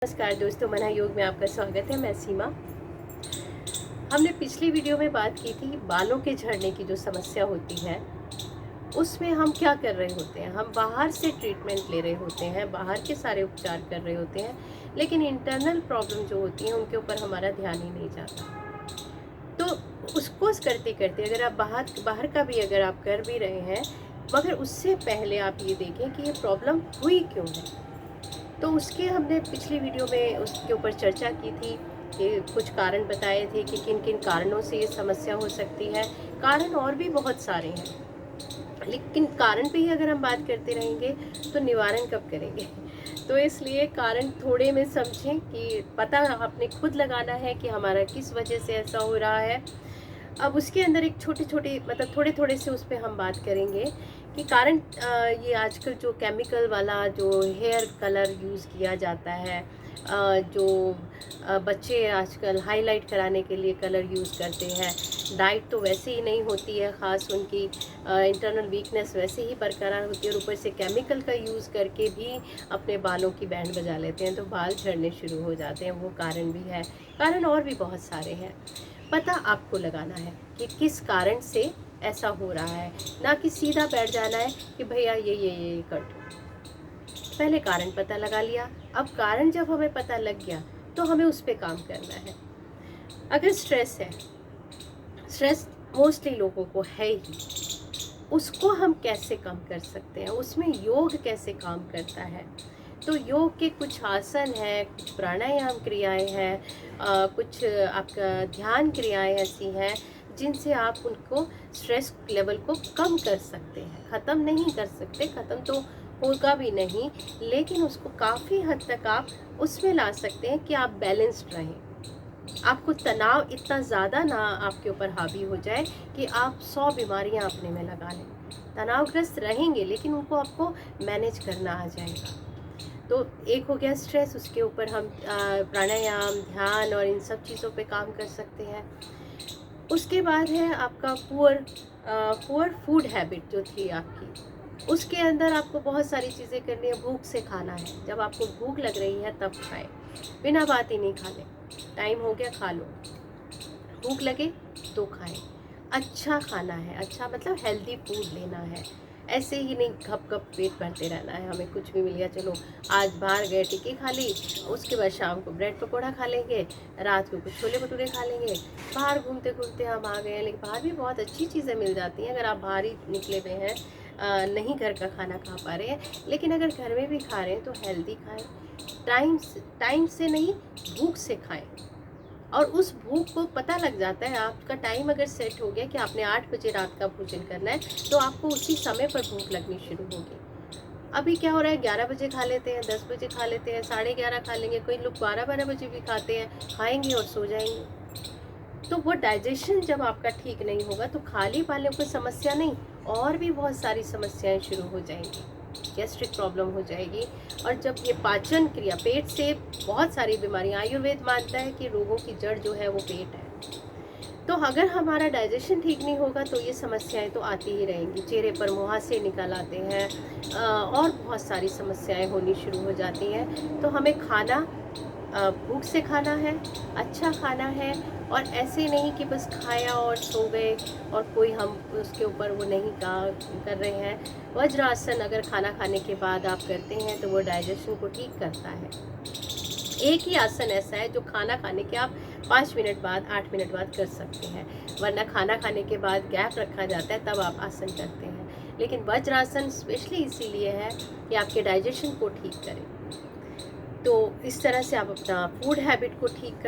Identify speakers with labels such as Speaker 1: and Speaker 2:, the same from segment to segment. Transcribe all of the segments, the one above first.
Speaker 1: नमस्कार दोस्तों, मना योग में आपका स्वागत है। मैं सीमा। हमने पिछली वीडियो में बात की थी बालों के झड़ने की जो समस्या होती है उसमें हम क्या कर रहे होते हैं। हम बाहर से ट्रीटमेंट ले रहे होते हैं, बाहर के सारे उपचार कर रहे होते हैं, लेकिन इंटरनल प्रॉब्लम जो होती है उनके ऊपर हमारा ध्यान ही नहीं जाता। तो उसको करते करते अगर आप बाहर का भी अगर आप कर भी रहे हैं, मगर उससे पहले आप ये देखें कि ये प्रॉब्लम हुई क्यों है। तो उसके हमने पिछली वीडियो में उसके ऊपर चर्चा की थी कि कुछ कारण बताए थे कि किन किन कारणों से ये समस्या हो सकती है। कारण और भी बहुत सारे हैं, लेकिन कारण पे ही अगर हम बात करते रहेंगे तो निवारण कब करेंगे। तो इसलिए कारण थोड़े में समझें कि पता आपने खुद लगाना है कि हमारा किस वजह से ऐसा हो रहा है। अब उसके अंदर एक छोटे छोटे मतलब थोड़े थोड़े से उस पर हम बात करेंगे कि कारण ये आजकल जो केमिकल वाला जो हेयर कलर यूज़ किया जाता है, जो बच्चे आजकल हाईलाइट कराने के लिए कलर यूज़ करते हैं। डाइट तो वैसे ही नहीं होती है ख़ास, उनकी इंटरनल वीकनेस वैसे ही बरकरार होती है और ऊपर से केमिकल का यूज़ करके भी अपने बालों की बैंड बजा लेते हैं, तो बाल झड़ने शुरू हो जाते हैं। वो कारण भी है। कारण और भी बहुत सारे हैं। पता आपको लगाना है कि किस कारण से ऐसा हो रहा है, ना कि सीधा बैठ जाना है कि भैया ये कर दो। पहले कारण पता लगा लिया। अब कारण जब हमें पता लग गया तो हमें उस पर काम करना है। अगर स्ट्रेस है, स्ट्रेस मोस्टली लोगों को है ही, उसको हम कैसे कम कर सकते हैं, उसमें योग कैसे काम करता है। तो योग के कुछ आसन हैं, कुछ प्राणायाम क्रियाएं हैं, कुछ आपका ध्यान क्रियाएं ऐसी हैं जिनसे आप उनको स्ट्रेस लेवल को कम कर सकते हैं। ख़त्म नहीं कर सकते, ख़त्म तो होगा भी नहीं, लेकिन उसको काफ़ी हद तक आप उसमें ला सकते हैं कि आप बैलेंस्ड रहें। आपको तनाव इतना ज़्यादा ना आपके ऊपर हावी हो जाए कि आप 100 बीमारियां अपने में लगा लें। तनावग्रस्त रहेंगे लेकिन उनको आपको मैनेज करना आ जाएगा। तो एक हो गया स्ट्रेस, उसके ऊपर हम प्राणायाम, ध्यान और इन सब चीज़ों पे काम कर सकते हैं। उसके बाद है आपका पुअर फूड हैबिट जो थी आपकी, उसके अंदर आपको बहुत सारी चीज़ें करनी है। भूख से खाना है, जब आपको भूख लग रही है तब खाएं, बिना बात ही नहीं खा लें। टाइम हो गया खा लो, भूख लगे तो खाएं। अच्छा खाना है, अच्छा मतलब हेल्दी फूड लेना है। ऐसे ही नहीं घप घप पेट भरते रहना है। हमें कुछ भी मिल गया, चलो आज बाहर गए टिक्की खा ली, उसके बाद शाम को ब्रेड पकौड़ा खा लेंगे, रात को कुछ छोले भटूरे खा लेंगे। बाहर घूमते घूमते हम आ गए हैं, लेकिन बाहर भी बहुत अच्छी चीज़ें मिल जाती हैं अगर आप बाहर ही निकले हुए हैं, नहीं घर का खाना खा पा रहे हैं। लेकिन अगर घर में भी खा रहे हैं तो हेल्दी खाएँ, टाइम से नहीं, भूख से खाएँ। और उस भूख को पता लग जाता है, आपका टाइम अगर सेट हो गया कि आपने 8 बजे रात का भोजन करना है, तो आपको उसी समय पर भूख लगनी शुरू होगी। अभी क्या हो रहा है, 11 बजे खा लेते हैं, 10 बजे खा लेते हैं, 11:30 खा लेंगे, कोई लोग 12-12 बजे भी खाते हैं, खाएंगे और सो जाएंगे। तो वो डाइजेशन जब आपका ठीक नहीं होगा तो खाली पाले कोई समस्या नहीं, और भी बहुत सारी समस्याएं शुरू हो जाएंगी। गैस्ट्रिक प्रॉब्लम हो जाएगी। और जब ये पाचन क्रिया, पेट से बहुत सारी बीमारियां, आयुर्वेद मानता है कि रोगों की जड़ जो है वो पेट है। तो अगर हमारा डाइजेशन ठीक नहीं होगा तो ये समस्याएं तो आती ही रहेंगी। चेहरे पर मुहासे निकल आते हैं, और बहुत सारी समस्याएं होनी शुरू हो जाती हैं। तो हमें खाना भूख से खाना है, अच्छा खाना है, और ऐसे नहीं कि बस खाया और सो गए और कोई हम उसके ऊपर वो नहीं कर रहे हैं। वज्रासन अगर खाना खाने के बाद आप करते हैं तो वो डाइजेशन को ठीक करता है। एक ही आसन ऐसा है जो खाना खाने के आप 5 मिनट बाद, 8 मिनट बाद कर सकते हैं, वरना खाना खाने के बाद गैप रखा जाता है तब आप आसन करते हैं। लेकिन वज्रासन स्पेशली इसीलिए है कि आपके डाइजेशन को ठीक करें। तो इस तरह से आप अपना फूड हैबिट को ठीक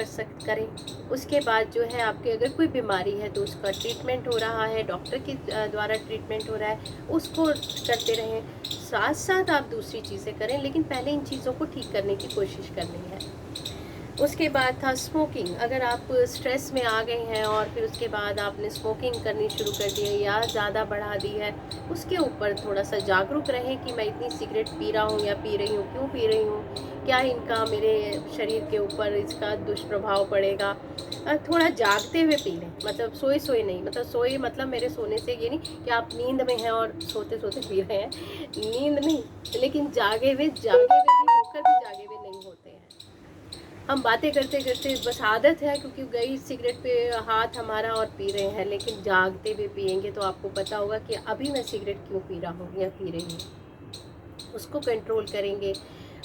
Speaker 1: करें। उसके बाद जो है, आपके अगर कोई बीमारी है तो उसका ट्रीटमेंट हो रहा है, डॉक्टर के द्वारा ट्रीटमेंट हो रहा है, उसको करते रहें। साथ साथ आप दूसरी चीज़ें करें, लेकिन पहले इन चीज़ों को ठीक करने की कोशिश करनी है। उसके बाद था स्मोकिंग। अगर आप स्ट्रेस में आ गए हैं और फिर उसके बाद आपने स्मोकिंग करनी शुरू कर दी है या ज़्यादा बढ़ा दी है, उसके ऊपर थोड़ा सा जागरूक रहें कि मैं इतनी सिगरेट पी रहा हूँ या पी रही हूँ, क्यों पी रही हूँ, क्या इनका मेरे शरीर के ऊपर इसका दुष्प्रभाव पड़ेगा। थोड़ा जागते हुए पी लें, मतलब सोए सोए नहीं, मतलब सोए मतलब मेरे सोने से ये नहीं कि आप नींद में हैं और सोते सोते पी रहे हैं, नींद नहीं, लेकिन जागे हुए भी होकर भी जागे हुए नहीं होते हैं। हम बातें करते करते बस आदत है, क्योंकि गई सिगरेट पे हाथ हमारा और पी रहे हैं, लेकिन जागते हुए पिएंगे तो आपको पता होगा कि अभी मैं सिगरेट क्यों पी रहा हूँ या पी रही हूँ। उसको कंट्रोल करेंगे।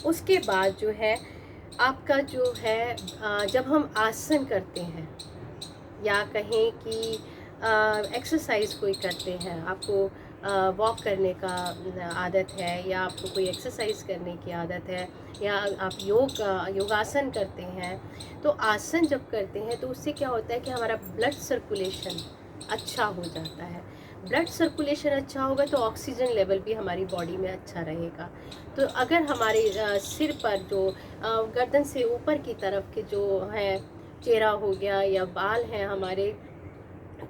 Speaker 1: उसके बाद जो है आपका जो है जब हम आसन करते हैं या कहें कि एक्सरसाइज कोई करते हैं, आपको वॉक करने का आदत है या आपको कोई एक्सरसाइज करने की आदत है या आप योगासन करते हैं, तो आसन जब करते हैं तो उससे क्या होता है कि हमारा ब्लड सर्कुलेशन अच्छा हो जाता है। ब्लड सर्कुलेशन अच्छा होगा तो ऑक्सीजन लेवल भी हमारी बॉडी में अच्छा रहेगा। तो अगर हमारे सिर पर जो गर्दन से ऊपर की तरफ के जो है चेहरा हो गया या बाल हैं हमारे,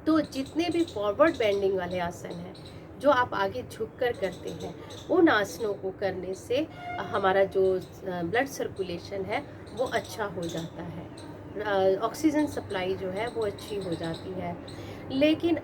Speaker 1: तो जितने भी फॉरवर्ड बेंडिंग वाले आसन हैं जो आप आगे झुककर करते हैं, उन आसनों को करने से हमारा जो ब्लड सर्कुलेशन है वो अच्छा हो जाता है, ऑक्सीजन सप्लाई जो है वो अच्छी हो जाती है। लेकिन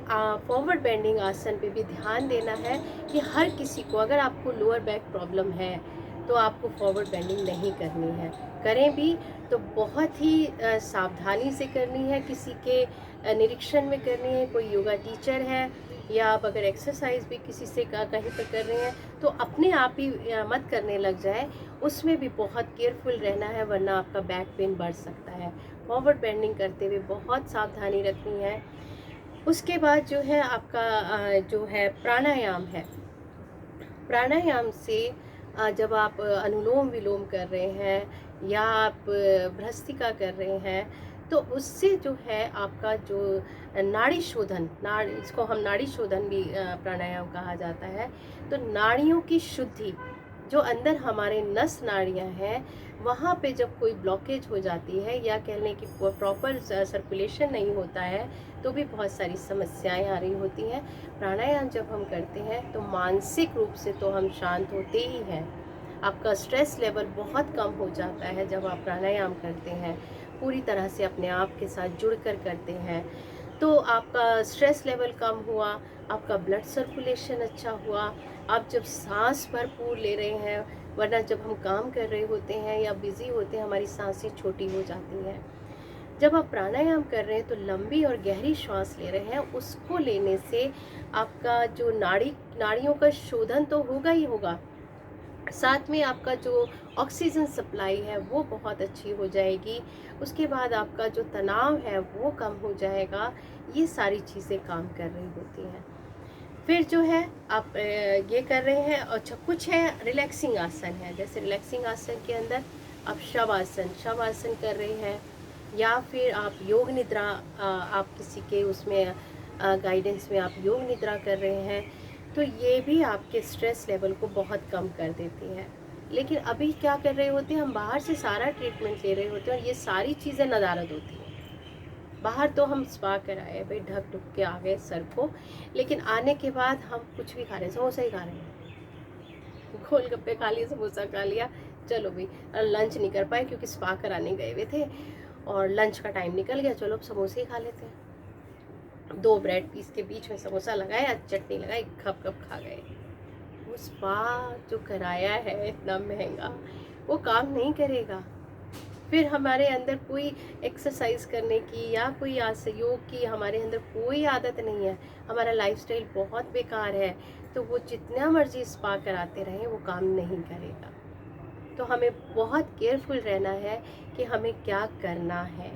Speaker 1: फॉरवर्ड बेंडिंग आसन पे भी ध्यान देना है कि हर किसी को, अगर आपको लोअर बैक प्रॉब्लम है तो आपको फॉरवर्ड बेंडिंग नहीं करनी है। करें भी तो बहुत ही सावधानी से करनी है, किसी के निरीक्षण में करनी है। कोई योगा टीचर है या आप अगर एक्सरसाइज भी किसी से कहीं पर कर रहे हैं तो अपने आप ही मत करने लग जाए, उसमें भी बहुत केयरफुल रहना है, वरना आपका बैक पेन बढ़ सकता है। फॉरवर्ड बेंडिंग करते हुए बहुत सावधानी रखनी है। उसके बाद जो है आपका जो है प्राणायाम है। प्राणायाम से जब आप अनुलोम विलोम कर रहे हैं या आप भ्रस्तिका कर रहे हैं, तो उससे जो है आपका जो नाड़ी शोधन, इसको हम नाड़ी शोधन भी प्राणायाम कहा जाता है। तो नाड़ियों की शुद्धि, जो अंदर हमारे नस नाड़ियां हैं, वहाँ पे जब कोई ब्लॉकेज हो जाती है या कह लें कि प्रॉपर सर्कुलेशन नहीं होता है, तो भी बहुत सारी समस्याएं आ रही होती हैं। प्राणायाम जब हम करते हैं तो मानसिक रूप से तो हम शांत होते ही हैं। आपका स्ट्रेस लेवल बहुत कम हो जाता है जब आप प्राणायाम करते हैं, पूरी तरह से अपने आप के साथ जुड़कर करते हैं। तो आपका स्ट्रेस लेवल कम हुआ, आपका ब्लड सर्कुलेशन अच्छा हुआ, आप जब सांस भरपूर ले रहे हैं, वरना जब हम काम कर रहे होते हैं या बिज़ी होते हैं हमारी सांसें छोटी हो जाती हैं। जब आप प्राणायाम कर रहे हैं तो लंबी और गहरी श्वास ले रहे हैं, उसको लेने से आपका जो नाड़ियों का शोधन तो होगा ही होगा, साथ में आपका जो ऑक्सीजन सप्लाई है वो बहुत अच्छी हो जाएगी। उसके बाद आपका जो तनाव है वो कम हो जाएगा। ये सारी चीज़ें काम कर रही होती हैं। फिर जो है आप ये कर रहे हैं। अच्छा, कुछ है रिलैक्सिंग आसन है, जैसे रिलैक्सिंग आसन के अंदर आप शव आसन कर रहे हैं, या फिर आप योग निद्रा, आप किसी के उसमें गाइडेंस में आप योग निद्रा कर रहे हैं, तो ये भी आपके स्ट्रेस लेवल को बहुत कम कर देती हैं। लेकिन अभी क्या कर रहे होते हैं, हम बाहर से सारा ट्रीटमेंट ले रहे होते हैं और ये सारी चीज़ें नदारद होती हैं। बाहर तो हम स्पा कराए भाई, ढक ढुक के आ गए सर को, लेकिन आने के बाद हम कुछ भी खा रहे हैं, समोसा ही खा रहे हैं, गोलगप्पे खा लिए, समोसा खा लिया, चलो भाई लंच नहीं कर पाए क्योंकि स्पा कराने गए हुए थे और लंच का टाइम निकल गया, चलो अब समोसे ही खा लेते हैं। 2 ब्रेड पीस के बीच में समोसा लगाया, चटनी लगाई, खप खप खा गए। वो स्पा जो कराया है इतना महंगा, वो काम नहीं करेगा। फिर हमारे अंदर कोई एक्सरसाइज करने की या कोई योग की हमारे अंदर कोई आदत नहीं है, हमारा लाइफस्टाइल बहुत बेकार है, तो वो जितना मर्जी स्पा कराते रहें वो काम नहीं करेगा। तो हमें बहुत केयरफुल रहना है कि हमें क्या करना है,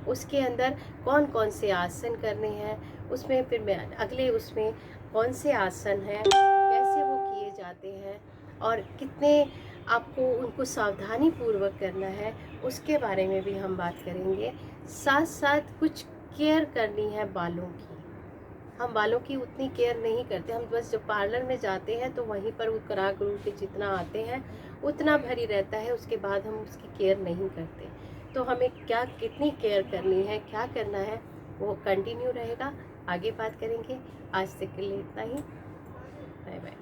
Speaker 1: उसके अंदर कौन कौन से आसन करने हैं, उसमें फिर मैं अगले उसमें कौन से आसन हैं, कैसे वो किए जाते हैं और कितने आपको उनको सावधानी पूर्वक करना है, उसके बारे में भी हम बात करेंगे। साथ साथ कुछ केयर करनी है बालों की। हम बालों की उतनी केयर नहीं करते, हम बस जब पार्लर में जाते हैं तो वहीं पर वो करा करू के जितना आते हैं उतना भरी रहता है, उसके बाद हम उसकी केयर नहीं करते। तो हमें क्या कितनी केयर करनी है, क्या करना है, वो कंटिन्यू रहेगा, आगे बात करेंगे। आज तक के लिए इतना ही, बाय बाय।